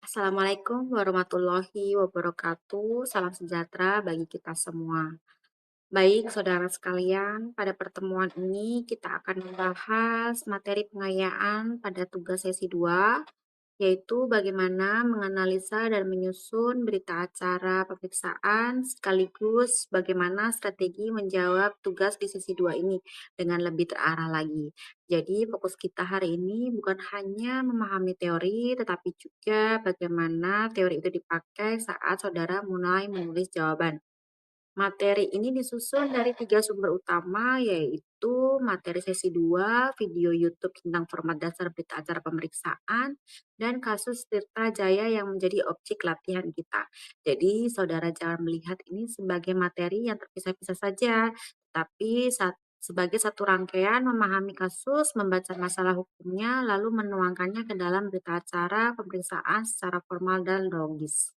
Assalamualaikum warahmatullahi wabarakatuh. Salam sejahtera bagi kita semua. Baik, saudara sekalian, pada pertemuan ini kita akan membahas materi pengayaan pada tugas sesi 2, yaitu bagaimana menganalisa dan menyusun berita acara pemeriksaan sekaligus bagaimana strategi menjawab tugas di sesi 2 ini dengan lebih terarah lagi. Jadi fokus kita hari ini bukan hanya memahami teori, tetapi juga bagaimana teori itu dipakai saat saudara mulai menulis jawaban. Materi ini disusun dari 3 sumber utama, yaitu materi sesi 2, video YouTube tentang format dasar berita acara pemeriksaan, dan kasus Tirta Jaya yang menjadi objek latihan kita. Jadi, saudara jangan melihat ini sebagai materi yang terpisah-pisah saja, tapi sebagai satu rangkaian memahami kasus, membaca masalah hukumnya, lalu menuangkannya ke dalam berita acara pemeriksaan secara formal dan logis.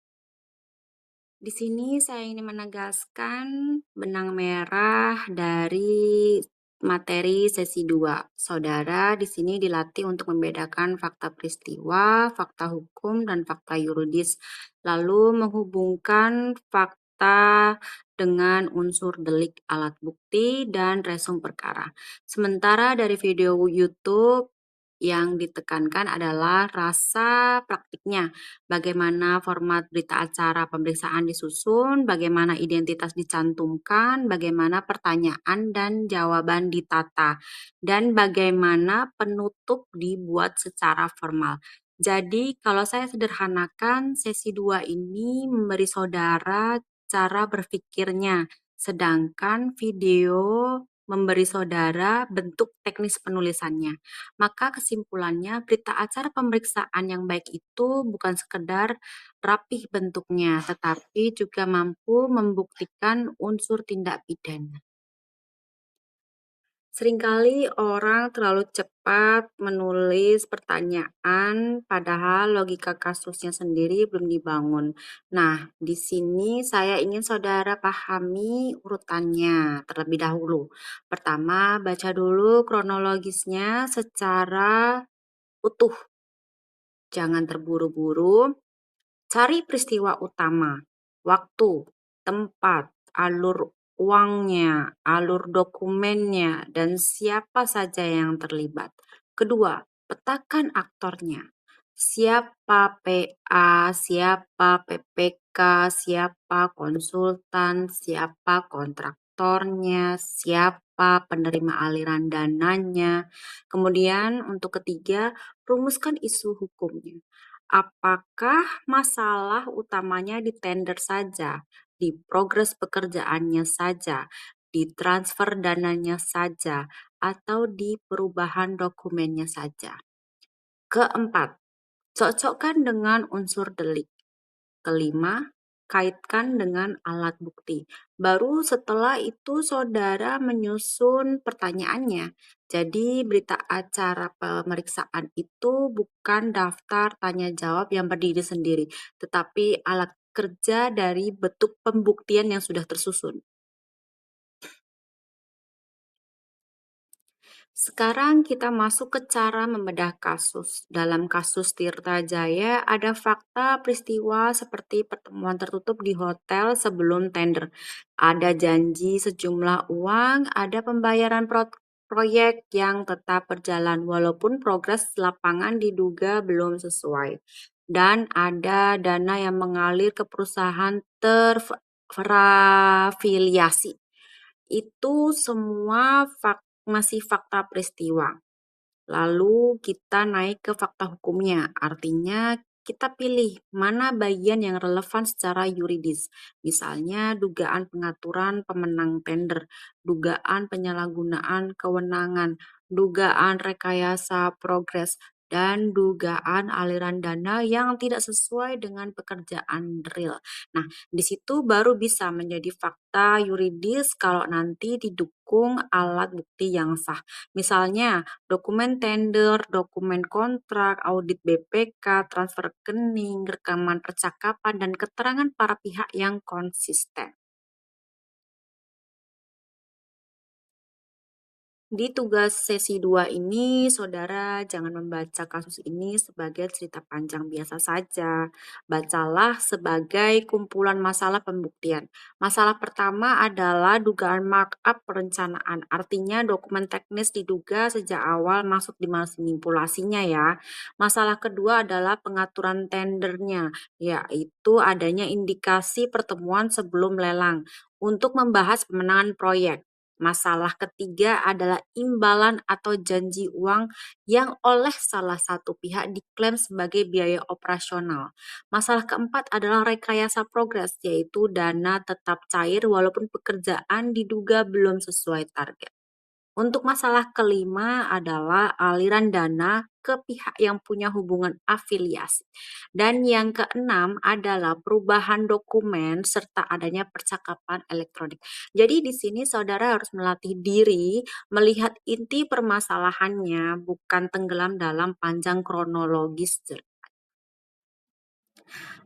Di sini saya ingin menegaskan benang merah dari materi sesi 2. Saudara di sini dilatih untuk membedakan fakta peristiwa, fakta hukum, dan fakta yuridis. Lalu menghubungkan fakta dengan unsur delik alat bukti dan resum perkara. Sementara dari video YouTube yang ditekankan adalah rasa praktiknya, bagaimana format berita acara pemeriksaan disusun, bagaimana identitas dicantumkan, bagaimana pertanyaan dan jawaban ditata, dan bagaimana penutup dibuat secara formal. Jadi, kalau saya sederhanakan, sesi 2 ini memberi saudara cara berpikirnya, sedangkan video memberi saudara bentuk teknis penulisannya. Maka kesimpulannya, berita acara pemeriksaan yang baik itu bukan sekedar rapih bentuknya, tetapi juga mampu membuktikan unsur tindak pidana. Seringkali orang terlalu cepat menulis pertanyaan, padahal logika kasusnya sendiri belum dibangun. Nah, di sini saya ingin saudara pahami urutannya terlebih dahulu. Pertama, baca dulu kronologisnya secara utuh. Jangan terburu-buru. Cari peristiwa utama, waktu, tempat, alur uangnya, alur dokumennya, dan siapa saja yang terlibat. Kedua, petakan aktornya. Siapa PA, siapa PPK, siapa konsultan, siapa kontraktornya, siapa penerima aliran dananya. Kemudian untuk ketiga, rumuskan isu hukumnya. Apakah masalah utamanya di tender saja, di progres pekerjaannya saja, di transfer dananya saja, atau di perubahan dokumennya saja? Keempat, cocokkan dengan unsur delik. Kelima, kaitkan dengan alat bukti. Baru setelah itu saudara menyusun pertanyaannya. Jadi berita acara pemeriksaan itu bukan daftar tanya jawab yang berdiri sendiri, tetapi alat kerja dari bentuk pembuktian yang sudah tersusun. Sekarang kita masuk ke cara membedah kasus. Dalam kasus Tirta Jaya ada fakta peristiwa seperti pertemuan tertutup di hotel sebelum tender. Ada janji sejumlah uang, ada pembayaran proyek yang tetap berjalan walaupun progres lapangan diduga belum sesuai. Dan ada dana yang mengalir ke perusahaan terafiliasi. Itu semua masih fakta peristiwa. Lalu kita naik ke fakta hukumnya, artinya kita pilih mana bagian yang relevan secara yuridis. Misalnya dugaan pengaturan pemenang tender, dugaan penyalahgunaan kewenangan, dugaan rekayasa progres, dan dugaan aliran dana yang tidak sesuai dengan pekerjaan real. Nah, di situ baru bisa menjadi fakta yuridis kalau nanti didukung alat bukti yang sah. Misalnya, dokumen tender, dokumen kontrak, audit BPK, transfer rekening, rekaman percakapan, dan keterangan para pihak yang konsisten. Di tugas sesi 2 ini, saudara jangan membaca kasus ini sebagai cerita panjang biasa saja. Bacalah sebagai kumpulan masalah pembuktian. Masalah pertama adalah dugaan markup perencanaan. Artinya dokumen teknis diduga sejak awal masuk di manipulasinya ya. Masalah kedua adalah pengaturan tendernya, yaitu adanya indikasi pertemuan sebelum lelang untuk membahas pemenangan proyek. Masalah ketiga adalah imbalan atau janji uang yang oleh salah satu pihak diklaim sebagai biaya operasional. Masalah keempat adalah rekayasa progres, yaitu dana tetap cair walaupun pekerjaan diduga belum sesuai target. Untuk masalah kelima adalah aliran dana ke pihak yang punya hubungan afiliasi. Dan yang keenam adalah perubahan dokumen serta adanya percakapan elektronik. Jadi di sini saudara harus melatih diri melihat inti permasalahannya, bukan tenggelam dalam panjang kronologis.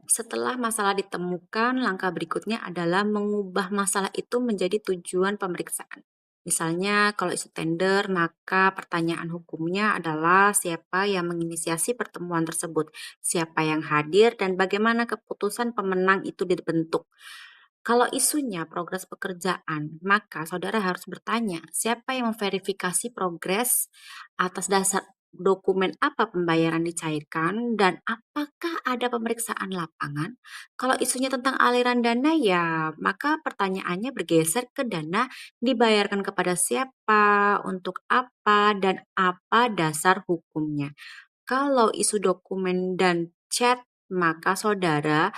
Setelah masalah ditemukan, langkah berikutnya adalah mengubah masalah itu menjadi tujuan pemeriksaan. Misalnya, kalau isu tender, maka pertanyaan hukumnya adalah siapa yang menginisiasi pertemuan tersebut, siapa yang hadir, dan bagaimana keputusan pemenang itu dibentuk. Kalau isunya progres pekerjaan, maka saudara harus bertanya, siapa yang memverifikasi progres, atas dasar dokumen apa pembayaran dicairkan, dan apakah ada pemeriksaan lapangan? Kalau isunya tentang aliran dana ya, maka pertanyaannya bergeser ke dana dibayarkan kepada siapa, untuk apa, dan apa dasar hukumnya. Kalau isu dokumen dan chat, maka saudara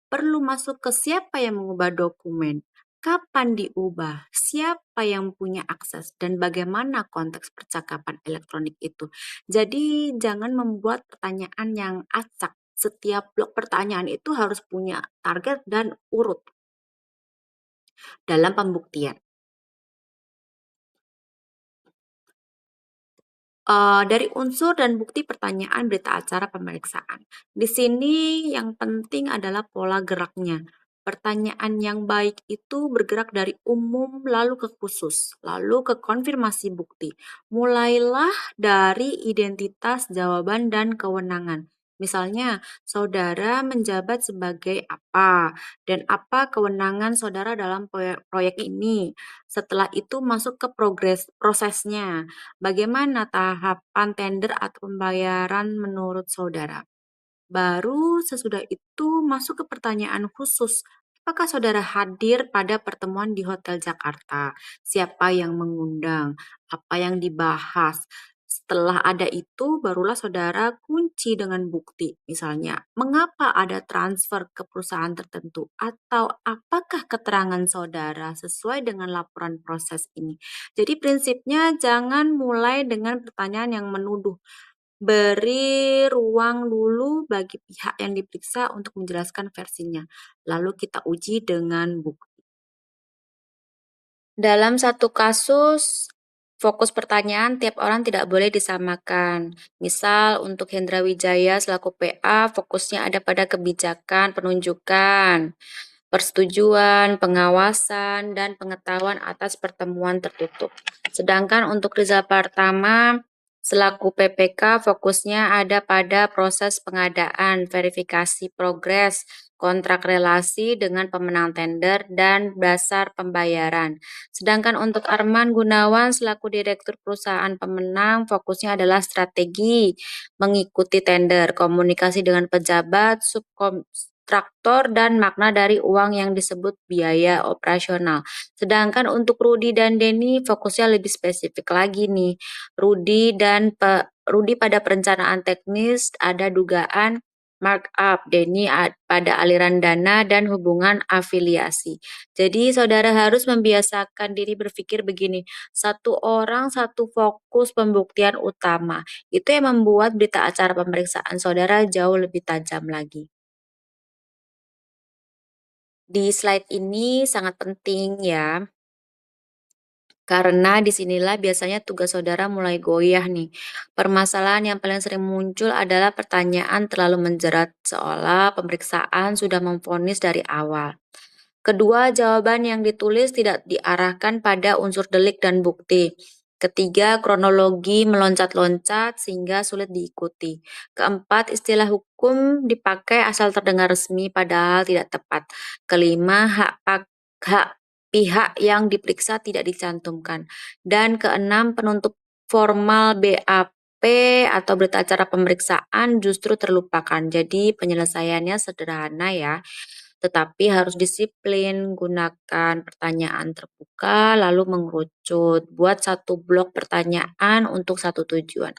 perlu masuk ke siapa yang mengubah dokumen, kapan diubah, siapa yang punya akses, dan bagaimana konteks percakapan elektronik itu. Jadi jangan membuat pertanyaan yang acak. Setiap blok pertanyaan itu harus punya target dan urut dalam pembuktian. Dari unsur dan bukti pertanyaan berita acara pemeriksaan. Di sini yang penting adalah pola geraknya. Pertanyaan yang baik itu bergerak dari umum lalu ke khusus, lalu ke konfirmasi bukti. Mulailah dari identitas jawaban dan kewenangan. Misalnya, saudara menjabat sebagai apa dan apa kewenangan saudara dalam proyek ini. Setelah itu masuk ke prosesnya. Bagaimana tahapan tender atau pembayaran menurut saudara? Baru sesudah itu masuk ke pertanyaan khusus. Apakah saudara hadir pada pertemuan di Hotel Jakarta? Siapa yang mengundang? Apa yang dibahas? Setelah ada itu, barulah saudara kunci dengan bukti. Misalnya, mengapa ada transfer ke perusahaan tertentu? Atau apakah keterangan saudara sesuai dengan laporan proses ini? Jadi prinsipnya jangan mulai dengan pertanyaan yang menuduh. Beri ruang dulu bagi pihak yang diperiksa untuk menjelaskan versinya, lalu kita uji dengan bukti. Dalam satu kasus, fokus pertanyaan tiap orang tidak boleh disamakan. Misal, untuk Hendra Wijaya selaku PA, fokusnya ada pada kebijakan, penunjukan, persetujuan, pengawasan, dan pengetahuan atas pertemuan tertutup. Sedangkan untuk Rizal Pratama selaku PPK fokusnya ada pada proses pengadaan, verifikasi progres, kontrak relasi dengan pemenang tender, dan dasar pembayaran. Sedangkan untuk Arman Gunawan selaku Direktur Perusahaan Pemenang fokusnya adalah strategi, mengikuti tender, komunikasi dengan pejabat, subkontraktor, dan makna dari uang yang disebut biaya operasional. Sedangkan untuk Rudi dan Denny fokusnya lebih spesifik lagi nih. Rudi pada perencanaan teknis ada dugaan markup, Denny pada aliran dana dan hubungan afiliasi. Jadi saudara harus membiasakan diri berpikir begini, satu orang satu fokus pembuktian utama. Itu yang membuat berita acara pemeriksaan saudara jauh lebih tajam lagi. Di slide ini sangat penting ya, karena disinilah biasanya tugas saudara mulai goyah nih. Permasalahan yang paling sering muncul adalah pertanyaan terlalu menjerat, seolah pemeriksaan sudah memvonis dari awal. Kedua, jawaban yang ditulis tidak diarahkan pada unsur delik dan bukti. Ketiga, kronologi meloncat-loncat sehingga sulit diikuti. Keempat, istilah hukum dipakai asal terdengar resmi padahal tidak tepat. Kelima, hak pihak yang diperiksa tidak dicantumkan. Dan keenam, penuntut formal BAP atau berita acara pemeriksaan justru terlupakan. Jadi penyelesaiannya sederhana ya, tetapi harus disiplin, gunakan pertanyaan terbuka, lalu mengerucut. Buat satu blok pertanyaan untuk satu tujuan.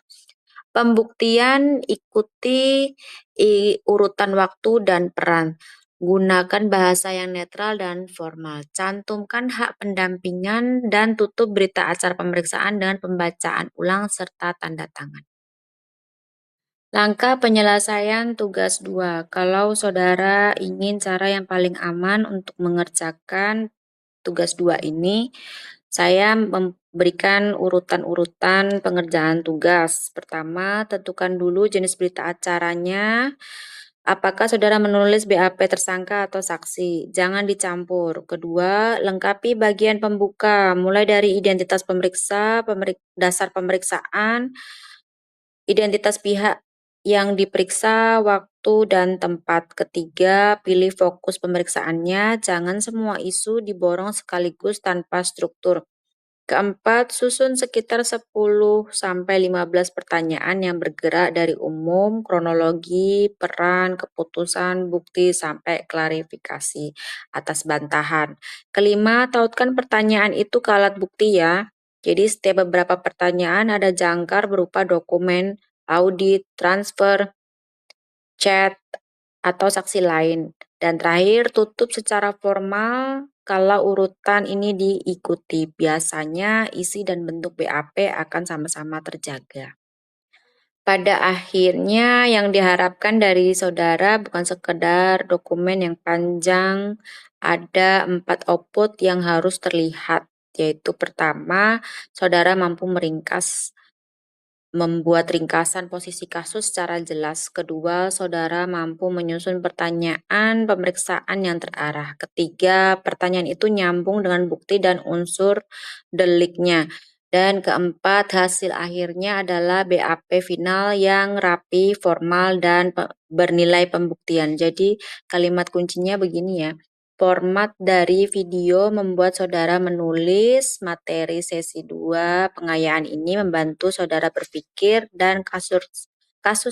Pembuktian ikuti urutan waktu dan peran. Gunakan bahasa yang netral dan formal. Cantumkan hak pendampingan dan tutup berita acara pemeriksaan dengan pembacaan ulang serta tanda tangan. Langkah penyelesaian tugas 2. Kalau saudara ingin cara yang paling aman untuk mengerjakan tugas 2 ini, saya memberikan urutan-urutan pengerjaan tugas. Pertama, tentukan dulu jenis berita acaranya. Apakah saudara menulis BAP tersangka atau saksi? Jangan dicampur. Kedua, lengkapi bagian pembuka, mulai dari identitas pemeriksa, dasar pemeriksaan, identitas pihak yang diperiksa, waktu, dan tempat. Ketiga, pilih fokus pemeriksaannya, jangan semua isu diborong sekaligus tanpa struktur. Keempat, susun sekitar 10-15 pertanyaan yang bergerak dari umum, kronologi, peran, keputusan, bukti, sampai klarifikasi atas bantahan. Kelima, tautkan pertanyaan itu ke alat bukti ya. Jadi setiap beberapa pertanyaan ada jangkar berupa dokumen, audit, transfer, chat, atau saksi lain. Dan terakhir, tutup secara formal kalau urutan ini diikuti. Biasanya isi dan bentuk BAP akan sama-sama terjaga. Pada akhirnya yang diharapkan dari saudara bukan sekedar dokumen yang panjang, ada 4 output yang harus terlihat, yaitu pertama, saudara mampu membuat ringkasan posisi kasus secara jelas. Kedua, saudara mampu menyusun pertanyaan pemeriksaan yang terarah. Ketiga, pertanyaan itu nyambung dengan bukti dan unsur deliknya. Dan keempat, hasil akhirnya adalah BAP final yang rapi, formal, dan bernilai pembuktian. Jadi kalimat kuncinya begini ya. Format dari video membuat saudara menulis materi sesi 2 pengayaan ini membantu saudara berpikir dan kasus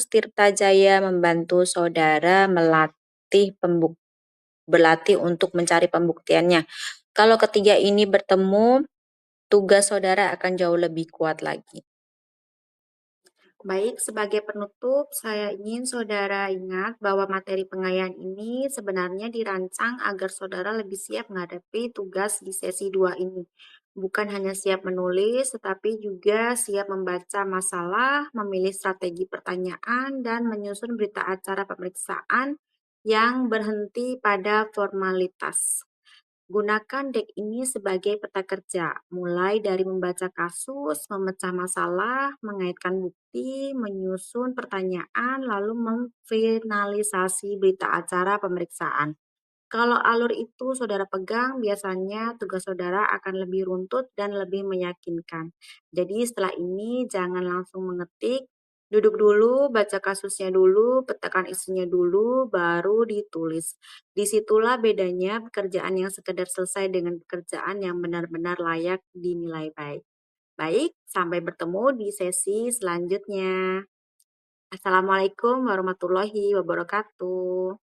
Tirta Jaya membantu saudara berlatih untuk mencari pembuktiannya. Kalau ketiga ini bertemu, tugas saudara akan jauh lebih kuat lagi. Baik, sebagai penutup, saya ingin saudara ingat bahwa materi pengayaan ini sebenarnya dirancang agar saudara lebih siap menghadapi tugas di sesi 2 ini. Bukan hanya siap menulis, tetapi juga siap membaca masalah, memilih strategi pertanyaan, dan menyusun berita acara pemeriksaan yang berhenti pada formalitas. Gunakan deck ini sebagai peta kerja, mulai dari membaca kasus, memecah masalah, mengaitkan bukti, menyusun pertanyaan, lalu memfinalisasi berita acara pemeriksaan. Kalau alur itu saudara pegang, biasanya tugas saudara akan lebih runtut dan lebih meyakinkan. Jadi setelah ini jangan langsung mengetik, duduk dulu, baca kasusnya dulu, petakan isinya dulu, baru ditulis. Disitulah bedanya pekerjaan yang sekedar selesai dengan pekerjaan yang benar-benar layak dinilai baik. Baik, sampai bertemu di sesi selanjutnya. Assalamualaikum warahmatullahi wabarakatuh.